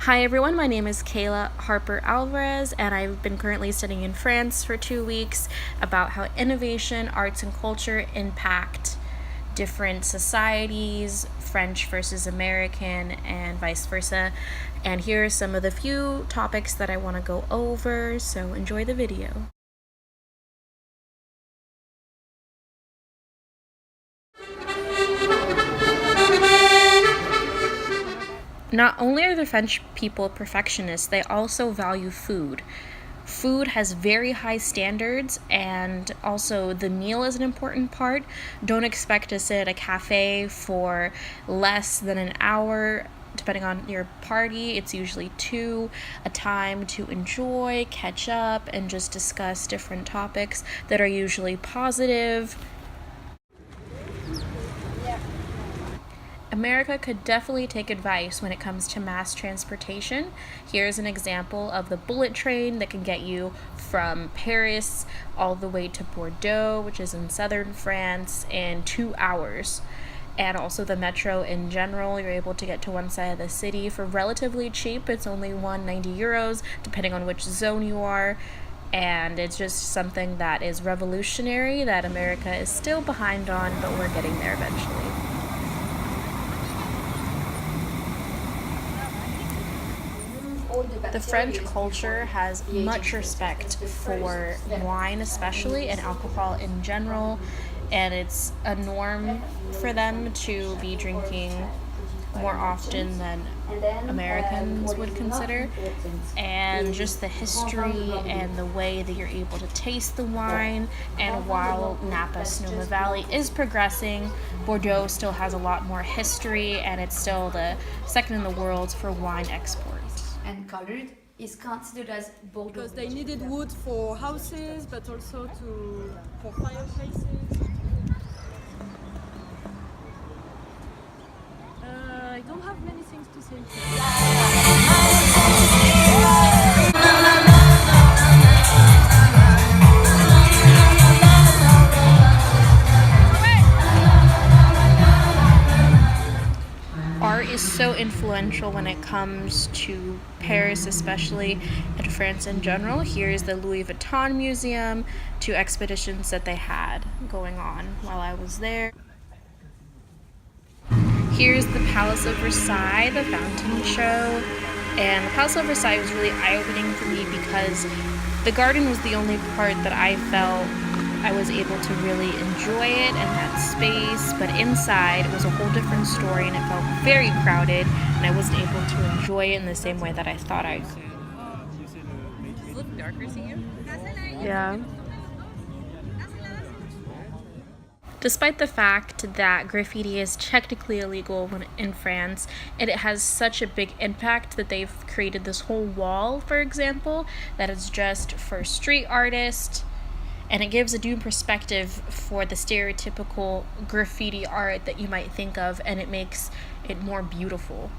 Hi everyone, my name is Kayla Harper-Alvarez, and I've been currently studying in France for 2 weeks about how innovation, arts, and culture impact different societies, French versus American, and vice versa. And here are some of the few topics that I want to go over, so enjoy the video. Not only are the French people perfectionists, they also value food. Food has very high standards, and also the meal is an important part. Don't expect to sit at a cafe for less than an hour. Depending on your party, it's usually two, a time to enjoy, catch up, and just discuss different topics that are usually positive. America could definitely take advice when it comes to mass transportation. Here's an example of the bullet train that can get you from Paris all the way to Bordeaux, which is in southern France, in 2 hours. And also the metro in general, you're able to get to one side of the city for relatively cheap. It's only €190, depending on which zone you are. And it's just something that is revolutionary that America is still behind on, but we're getting there eventually. The French culture has much respect for wine, especially, and alcohol in general, and it's a norm for them to be drinking more often than Americans would consider. And just the history and the way that you're able to taste the wine, and while Napa Sonoma Valley is progressing, Bordeaux still has a lot more history, and it's still the second in the world for wine export. And colored is considered as Bordeaux. Because they needed wood for houses, but also for fireplaces. I don't have many things to say. Art is so influential when it comes to Paris especially, and France in general. Here's the Louis Vuitton Museum, 2 expeditions that they had going on while I was there. Here's the Palace of Versailles, the fountain show. And the Palace of Versailles was really eye-opening for me because the garden was the only part that I felt I was able to really enjoy it and had space, but inside it was a whole different story and it felt very crowded, and I wasn't able to enjoy it in the same way that I thought I could. Does it look darker to you? Yeah. Despite the fact that graffiti is technically illegal in France, and it has such a big impact that they've created this whole wall, for example, that is just for street artists, and it gives a new perspective for the stereotypical graffiti art that you might think of, and it makes it more beautiful.